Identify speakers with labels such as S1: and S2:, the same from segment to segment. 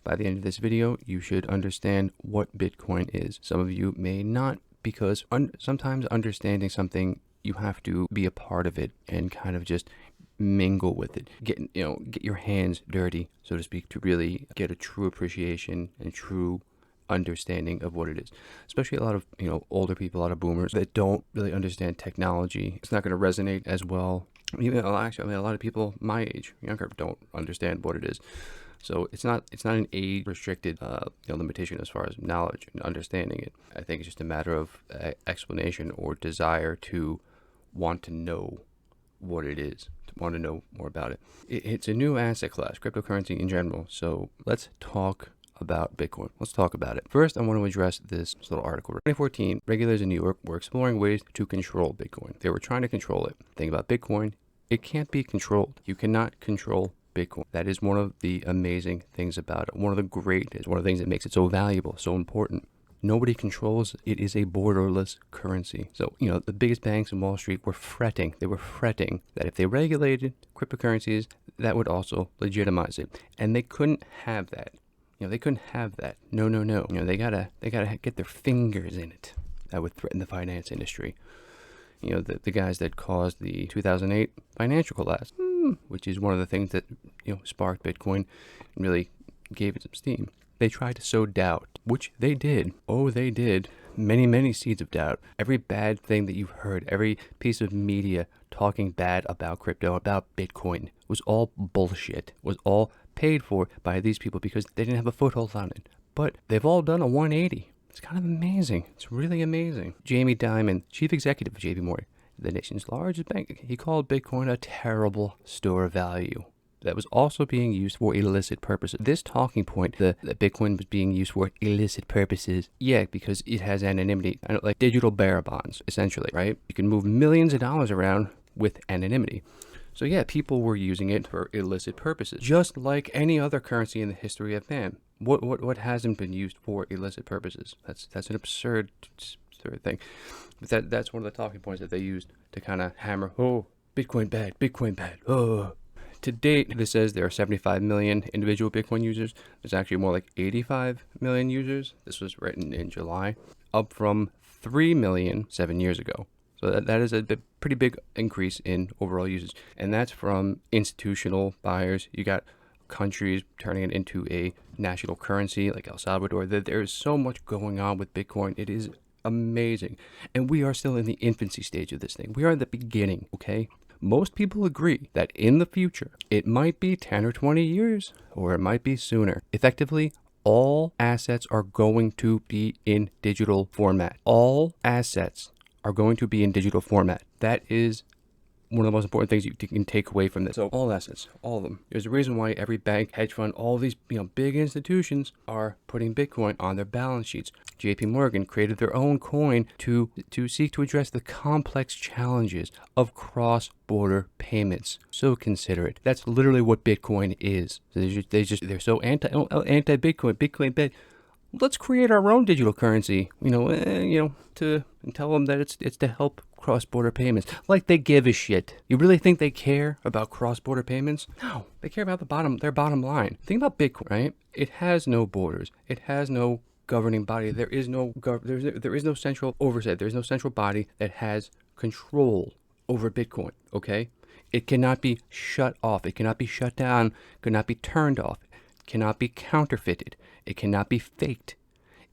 S1: by the end of this video, you should understand what Bitcoin is. Some of you may not, because sometimes understanding something, you have to be a part of it and kind of just mingle with it. Get your hands dirty, so to speak, to really get a true appreciation and true understanding of what it is. Especially a lot of older people, a lot of boomers that don't really understand technology. It's not going to resonate as well. Even actually, a lot of people my age, younger, don't understand what it is. So it's not an age restricted limitation as far as knowledge and understanding it. I think it's just a matter of explanation or desire to want to know what it is, to want to know more about it. It's a new asset class, cryptocurrency in general. So let's talk about Bitcoin. Let's talk about it. First, I want to address this little article. In 2014, regulators in New York were exploring ways to control Bitcoin. They were trying to control it. The thing about Bitcoin, it can't be controlled. You cannot control Bitcoin. That is one of the amazing things about it. One of the things that makes it so valuable, so important. Nobody controls it. It is a borderless currency. So, the biggest banks in Wall Street were fretting. They were fretting that if they regulated cryptocurrencies, that would also legitimize it. And they couldn't have that. They couldn't have that. No. They gotta get their fingers in it. That would threaten the finance industry. The guys that caused the 2008 financial collapse, which is one of the things that sparked Bitcoin and really gave it some steam. They tried to sow doubt, which they did. Oh, they did. Many seeds of doubt. Every bad thing that you've heard, every piece of media talking bad about crypto, about Bitcoin, was all bullshit. Was all paid for by these people because they didn't have a foothold on it. But they've all done a 180. It's kind of amazing. It's really amazing. Jamie Dimon, chief executive of JP Morgan, the nation's largest bank, he called Bitcoin a terrible store of value that was also being used for illicit purposes. This talking point, that Bitcoin was being used for illicit purposes, because it has anonymity, like digital bearer bonds, essentially, right? You can move millions of dollars around with anonymity. So people were using it for illicit purposes, just like any other currency in the history of man. What hasn't been used for illicit purposes? That's an absurd thing. But that's one of the talking points that they used to kind of hammer, Bitcoin bad, oh. To date, this says there are 75 million individual Bitcoin users. There's actually more like 85 million users. This was written in July, up from 3 million 7 years ago. So that is a pretty big increase in overall usage. And that's from institutional buyers. You got countries turning it into a national currency like El Salvador. There is so much going on with Bitcoin. It is amazing. And we are still in the infancy stage of this thing. We are at the beginning, okay? Most people agree that in the future, it might be 10 or 20 years, or it might be sooner. Effectively, all assets are going to be in digital format. All assets are going to be in digital format. That is one of the most important things you can take away from this. So all assets, all of them. There's a reason why every bank, hedge fund, all these big institutions are putting Bitcoin on their balance sheets. JP Morgan created their own coin to seek to address the complex challenges of cross-border payments. So consider it. That's literally what Bitcoin is. They're so anti-Bitcoin, Bitcoin bad. Let's create our own digital currency, to tell them that it's to help cross-border payments. Like they give a shit. You really think they care about cross-border payments? No, they care about their bottom line. Think about Bitcoin, right? It has no borders. It has no governing body. There is no central oversight. There's no central body that has control over Bitcoin, okay? It cannot be shut off. It cannot be shut down. It cannot be turned off. It cannot be counterfeited. It cannot be faked.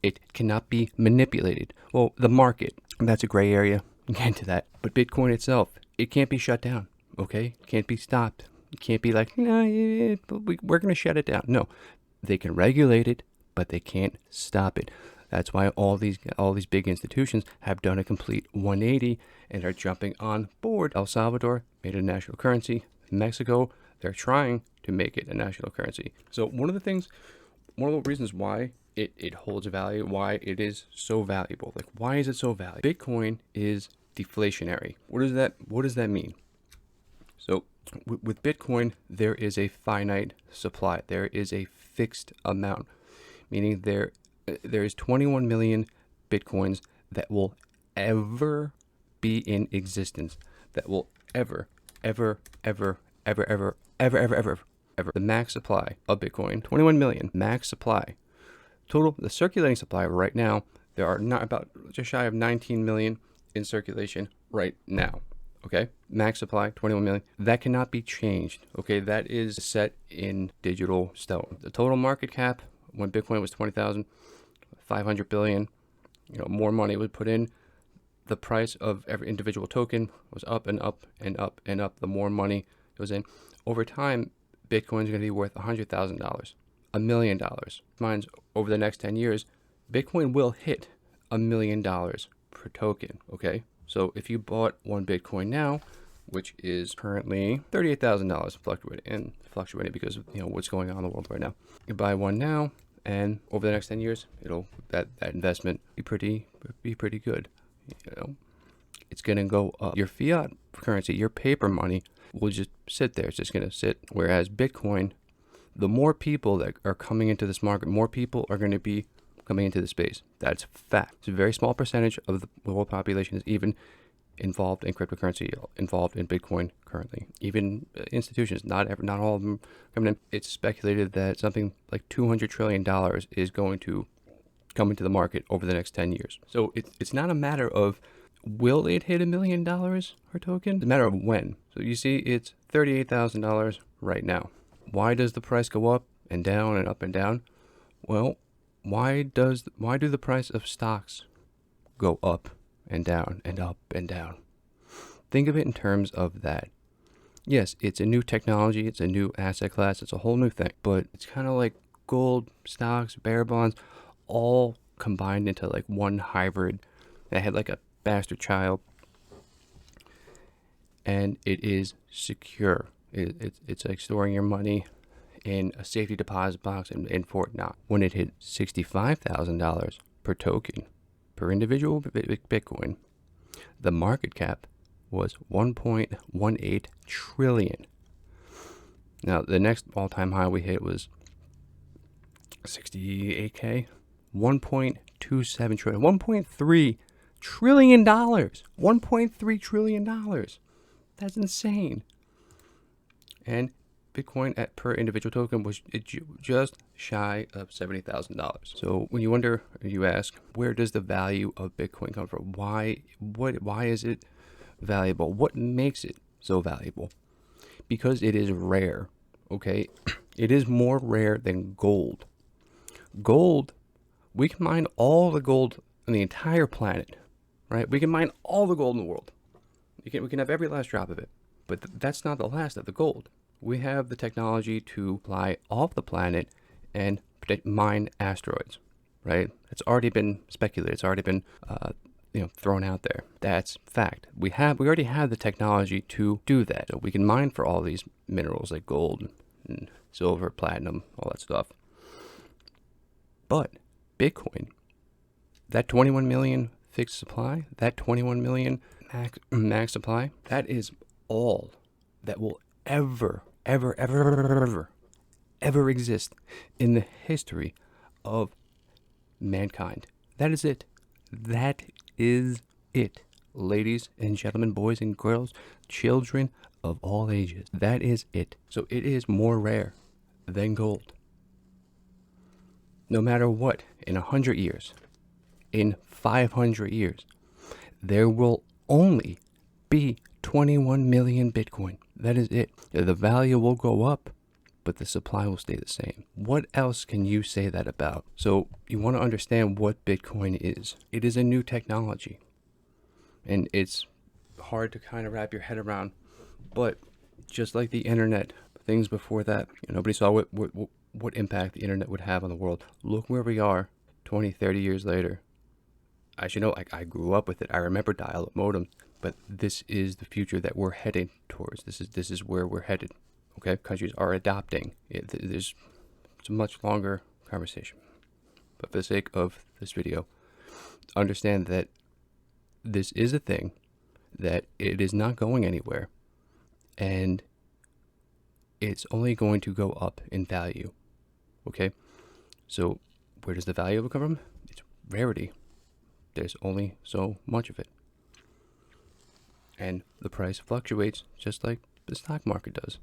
S1: It cannot be manipulated. Well, the market, that's a gray area. We'll get into that. But Bitcoin itself, it can't be shut down, okay? It can't be stopped. It can't be like, we're going to shut it down. No, they can regulate it, but they can't stop it. That's why all these big institutions have done a complete 180 and are jumping on board. El Salvador made it a national currency. Mexico, they're trying to make it a national currency. So one of the reasons why it holds value, why it is so valuable. Like, why is it so valuable? Bitcoin is deflationary. What does that mean? So with Bitcoin, there is a finite supply. There is a fixed amount, meaning there is 21 million Bitcoins that will ever be in existence. That will ever ever. The max supply of Bitcoin, 21 million, max supply. Total, the circulating supply right now, there are not about just shy of 19 million in circulation right now. Okay, max supply 21 million. That cannot be changed. Okay, that is set in digital stone. The total market cap when Bitcoin was 20,500 billion, more money was put in. The price of every individual token was up and up and up and up. The more money goes in, over time, Bitcoin is going to be worth $100,000, $1 million. Mine's over the next 10 years, Bitcoin will hit $1 million per token. Okay. So if you bought one Bitcoin now, which is currently $38,000 fluctuating because of what's going on in the world right now, you buy one now, and over the next 10 years, that investment be pretty good. It's gonna go up. Your fiat currency, your paper money, will just sit there. It's just gonna sit. Whereas Bitcoin, the more people that are coming into this market, more people are going to be coming into the space. That's fact. It's a very small percentage of the world population is even involved in cryptocurrency, involved in Bitcoin currently. Even institutions, not all of them coming in. It's speculated that something like $200 trillion is going to come into the market over the next 10 years. So it's not a matter of will it hit $1 million per token? It's a matter of when. So you see, it's $38,000 right now. Why does the price go up and down and up and down? Well, why do the price of stocks go up and down and up and down? Think of it in terms of that. Yes, it's a new technology, it's a new asset class, it's a whole new thing, but it's kind of like gold, stocks, bear bonds, all combined into like one hybrid that had like a bastard child, and it is secure. It's like storing your money in a safety deposit box in Fort Knox. When it hit $65,000 per token, per individual Bitcoin, the market cap was 1.18 trillion. Now, the next all-time high we hit was 68K, 1.27 trillion, $1.3 trillion, $1.3 trillion. That's insane. And Bitcoin per individual token was just shy of $70,000. So when you wonder, you ask, where does the value of Bitcoin come from? Why is it valuable? What makes it so valuable? Because it is rare, okay? It is more rare than gold. Gold, we can mine all the gold on the entire planet, right? We can mine all the gold in the world. We can have every last drop of it. But that's not the last of the gold. We have the technology to fly off the planet and mine asteroids, right? It's already been speculated. It's already been, thrown out there. That's fact. We already have the technology to do that. We can mine for all these minerals like gold and silver, platinum, all that stuff. But Bitcoin, that 21 million fixed supply, that 21 million max supply, that is all that will ever exist in the history of mankind. That is it. That is it. Ladies and gentlemen, boys and girls, children of all ages. That is it. So it is more rare than gold. No matter what, in 100 years, in 500 years, there will only be 21 million Bitcoin. That is it. The value will go up, but the supply will stay the same. What else can you say that about? So you want to understand what Bitcoin is. It is a new technology, and it's hard to kind of wrap your head around. But just like the internet, things before that, nobody saw what impact the internet would have on the world. Look where we are 20, 30 years later. As you know, I grew up with it. I remember dial-up modems, but this is the future that we're heading towards. This is where we're headed. Okay, countries are adopting it. It's a much longer conversation, but for the sake of this video, understand that this is a thing, that it is not going anywhere, and it's only going to go up in value. Okay, so where does the value come from? It's rarity. There's only so much of it, and the price fluctuates just like the stock market does.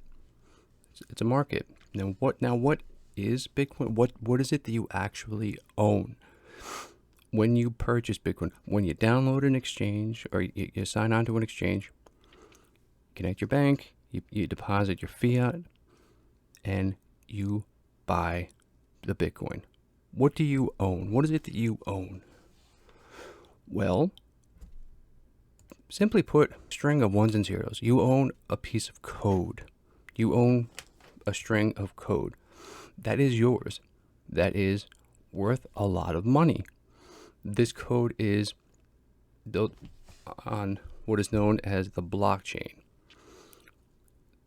S1: It's a market. Now what is Bitcoin? What is it that you actually own? When you purchase Bitcoin, when you download an exchange or you sign on to an exchange, connect your bank, you deposit your fiat, and you buy the Bitcoin. What do you own? What is it that you own? Well, simply put, string of ones and zeros. You own a piece of code. You own a string of code. That is yours. That is worth a lot of money. This code is built on what is known as the blockchain.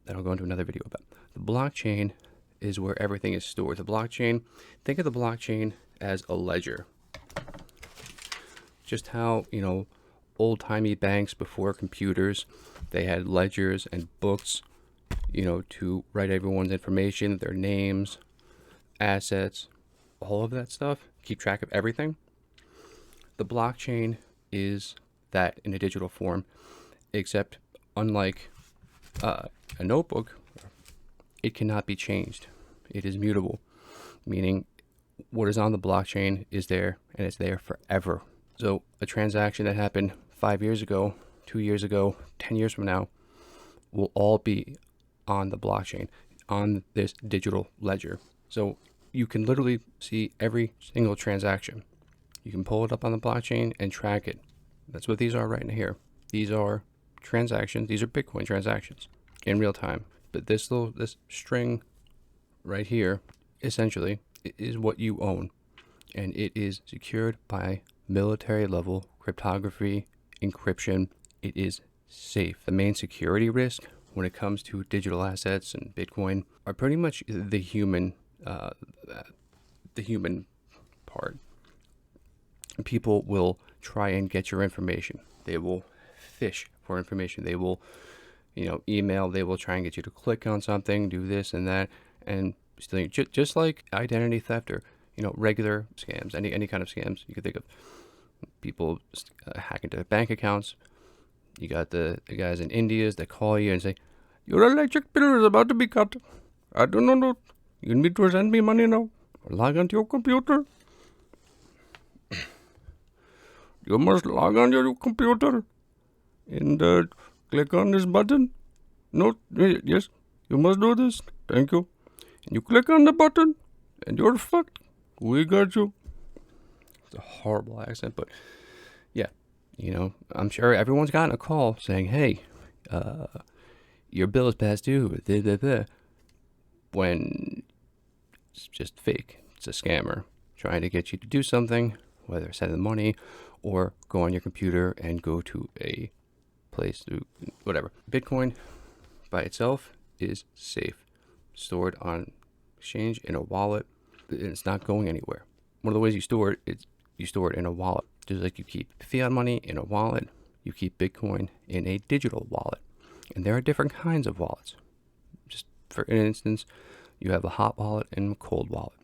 S1: That I'll go into another video about. The blockchain is where everything is stored. The blockchain, think of the blockchain as a ledger. Just how, old-timey banks before computers, they had ledgers and books, to write everyone's information, their names, assets, all of that stuff, keep track of everything. The blockchain is that in a digital form, except unlike a notebook, it cannot be changed. It is mutable, meaning what is on the blockchain is there and it's there forever. So a transaction that happened 5 years ago, 2 years ago, 10 years from now will all be on the blockchain, on this digital ledger. So you can literally see every single transaction. You can pull it up on the blockchain and track it. That's what these are right in here. These are transactions. These are Bitcoin transactions in real time. But this string right here, essentially, is what you own. And it is secured by military level cryptography, encryption. It is safe. The main security risk when it comes to digital assets and Bitcoin are pretty much the human part. People will try and get your information. They will fish for information. They will, email. They will try and get you to click on something, do this and that, and stealing. Just like identity theft or regular scams, any kind of scams you could think of. People hack into their bank accounts. You got the guys in India that call you and say, "Your electric bill is about to be cut. I do not know. You need to send me money now. Log onto your computer. You must log on your computer and click on this button. No, yes, you must do this. Thank you. And you click on the button and you're fucked. We got you." It's a horrible accent, but yeah, I'm sure everyone's gotten a call saying, "Hey, your bill is past due," when it's just fake. It's a scammer trying to get you to do something, whether send them money or go on your computer and go to a place to whatever. Bitcoin by itself is safe, stored on exchange in a wallet. It's not going anywhere. One of the ways you store it, you store it in a wallet. Just like you keep fiat money in a wallet, you keep Bitcoin in a digital wallet. And there are different kinds of wallets. Just for instance, you have a hot wallet and a cold wallet.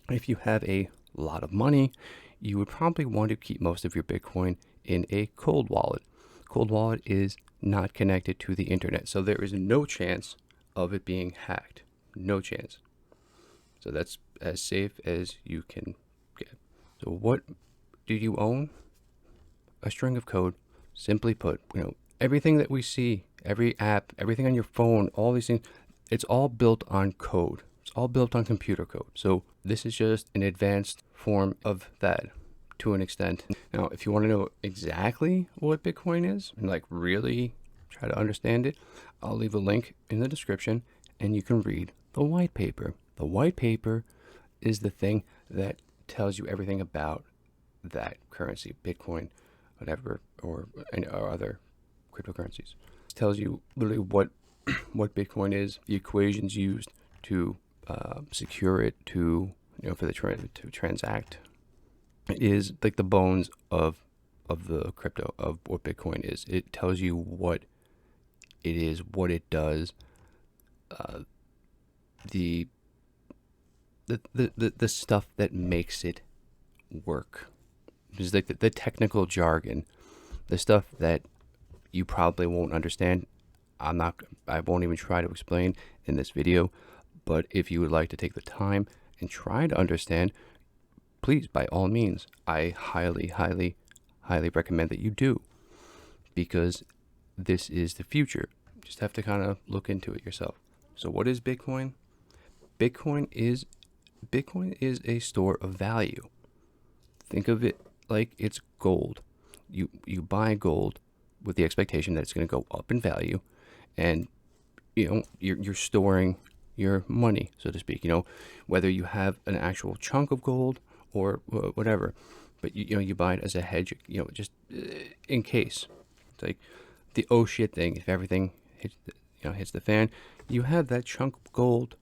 S1: If you have a lot of money, you would probably want to keep most of your Bitcoin in a cold wallet. Cold wallet is not connected to the internet, so there is no chance of it being hacked. No chance. So that's as safe as you can get. So what do you own? A string of code. Simply put, everything that we see, every app, everything on your phone, all these things, it's all built on code. It's all built on computer code. So this is just an advanced form of that to an extent. Now, if you want to know exactly what Bitcoin is and really try to understand it, I'll leave a link in the description and you can read the white paper. The white paper is the thing that tells you everything about that currency, Bitcoin, whatever, or other cryptocurrencies. It tells you literally what Bitcoin is, the equations used to secure it, to for the to transact. It is like the bones of the crypto, of what Bitcoin is. It tells you what it is, what it does, the stuff that makes it work. Just like the technical jargon, the stuff that you probably won't understand. I won't even try to explain in this video, But if you would like to take the time and try to understand, please, by all means, I highly, highly, highly recommend that you do, because this is the future. You just have to kind of look into it yourself. So what is Bitcoin? Bitcoin is a store of value. Think of it like it's gold. You buy gold with the expectation that it's going to go up in value, and you're storing your money, so to speak. Whether you have an actual chunk of gold or whatever, but you buy it as a hedge. Just in case. It's like the oh shit thing. If everything hits the fan, you have that chunk of gold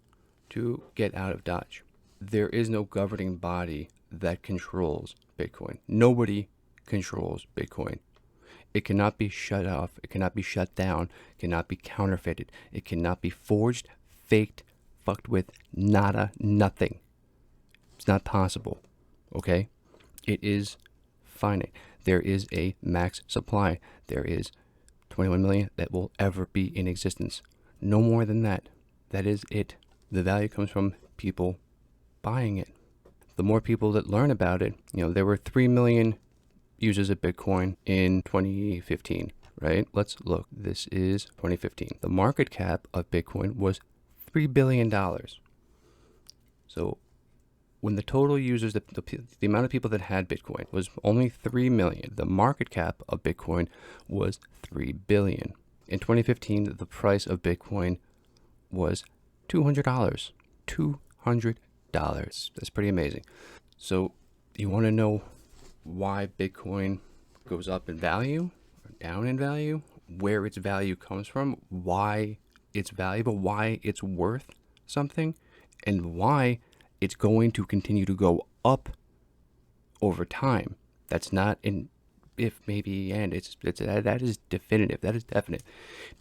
S1: to get out of Dodge. There is no governing body that controls Bitcoin. Nobody controls Bitcoin. It cannot be shut off. It cannot be shut down. It cannot be counterfeited. It cannot be forged, faked, fucked with, nada, nothing. It's not possible. Okay? It is finite. There is a max supply. There is 21 million that will ever be in existence. No more than that. That is it. The value comes from people buying it. The more people that learn about it, there were 3 million users of Bitcoin in 2015, right? Let's look. This is 2015. The market cap of Bitcoin was $3 billion. So when the total users, the amount of people that had Bitcoin was only 3 million, the market cap of Bitcoin was 3 billion. In 2015, the price of Bitcoin was $200. $200. That's pretty amazing. So you want to know why Bitcoin goes up in value or down in value, where its value comes from, why it's valuable, why it's worth something, and why it's going to continue to go up over time. That's not an if, maybe, and that is definitive. That is definite,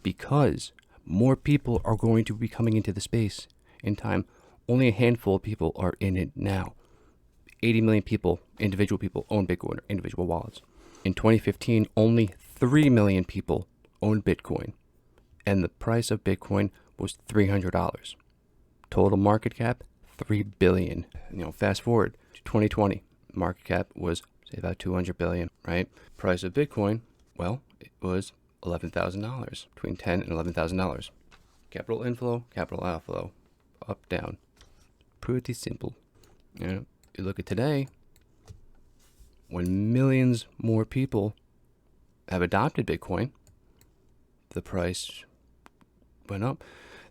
S1: because more people are going to be coming into the space in time. Only a handful of people are in it now. 80 million people, individual people, own Bitcoin or individual wallets. In 2015, only 3 million people owned Bitcoin, and the price of Bitcoin was $300. Total market cap, $3 billion. Fast forward to 2020, market cap was say about $200 billion, right? Price of Bitcoin, well, it was $11,000, between $10,000 and $11,000. Capital inflow, capital outflow, up, down. Pretty simple. You look at today, when millions more people have adopted Bitcoin, the price went up.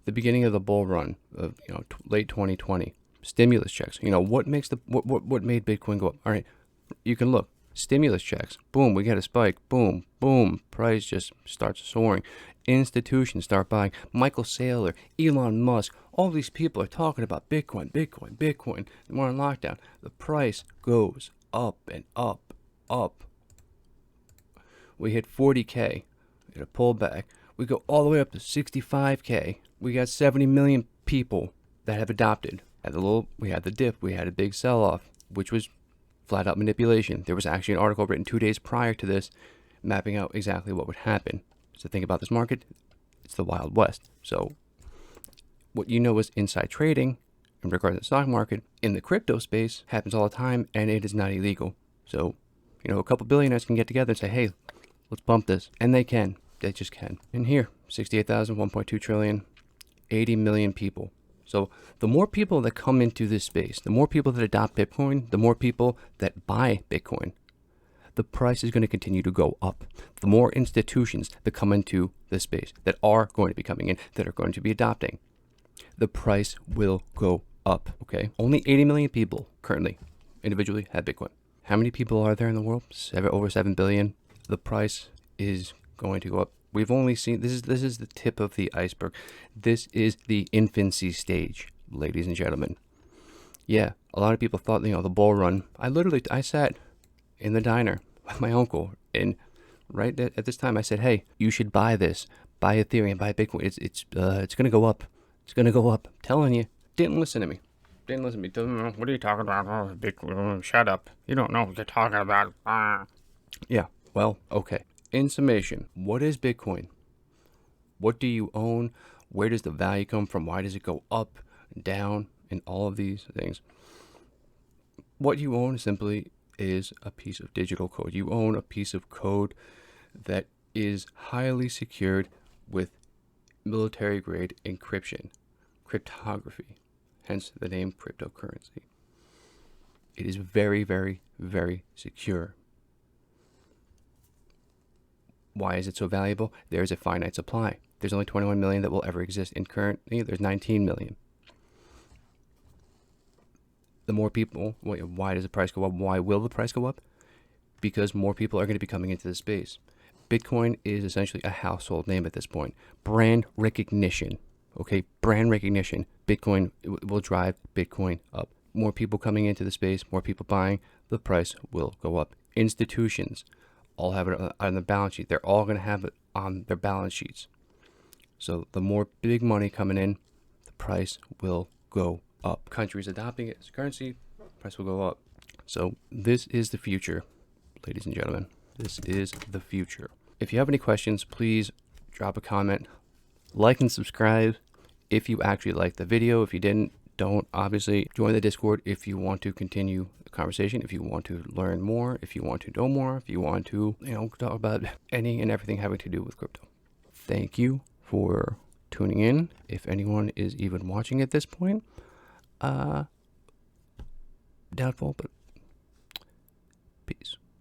S1: The beginning of the bull run of late 2020, stimulus checks. What makes what made Bitcoin go up? All right, you can look. Stimulus checks. Boom, we get a spike. Boom, boom. Price just starts soaring. Institutions start buying. Michael Saylor, Elon Musk, all these people are talking about Bitcoin, Bitcoin, Bitcoin. And we're on lockdown. The price goes up and up, up. We hit 40K. We get a pullback. We go all the way up to 65K. We got 70 million people that have adopted. We had the dip. We had a big sell-off, which was flat out manipulation. There was actually an article written 2 days prior to this mapping out exactly what would happen. So think about this market. It's the Wild West. So what is inside trading in regard to the stock market in the crypto space happens all the time, and it is not illegal. So, a couple billionaires can get together and say, hey, let's bump this. And they can. They just can. And here, 68,000, 1.2 trillion, 80 million people. So the more people that come into this space, the more people that adopt Bitcoin, the more people that buy Bitcoin, the price is going to continue to go up. The more institutions that come into this space, that are going to be coming in, that are going to be adopting, the price will go up, okay? Only 80 million people currently, individually, have Bitcoin. How many people are there in the world? Over 7 billion. The price is going to go up. We've only seen, this is the tip of the iceberg. This is the infancy stage, ladies and gentlemen. Yeah, a lot of people thought, the bull run. I sat in the diner with my uncle, and right at this time I said, hey, you should buy this. Buy Ethereum, buy Bitcoin. It's going to go up. It's going to go up. I'm telling you. Didn't listen to me. What are you talking about? Oh, Bitcoin. Shut up. You don't know what you're talking about. Yeah, well, okay. In summation, what is Bitcoin? What do you own? Where does the value come from? Why does it go up? down, and all of these things. What you own simply is a piece of digital code. You own a piece of code that is highly secured with military grade encryption, cryptography, hence the name cryptocurrency. It is very, very, very secure. Why is it so valuable? There's a finite supply. There's only 21 million that will ever exist, and currently there's 19 million. The more people, why does the price go up? Why will the price go up? Because more people are going to be coming into the space. Bitcoin is essentially a household name at this point. Brand recognition, okay? Brand recognition. Bitcoin will drive Bitcoin up. More people coming into the space, more people buying, the price will go up. Institutions all have it on the balance sheet. They're all going to have it on their balance sheets. So the more big money coming in, the price will go up. Countries adopting it as currency, price will go up. So this is the future, ladies and gentlemen. This is the future. If you have any questions, please drop a comment, like and subscribe if you actually liked the video. If you didn't, don't. Obviously, join the Discord if you want to continue the conversation, if you want to learn more, if you want to know more, if you want to, talk about any and everything having to do with crypto. Thank you for tuning in. If anyone is even watching at this point, doubtful, but peace.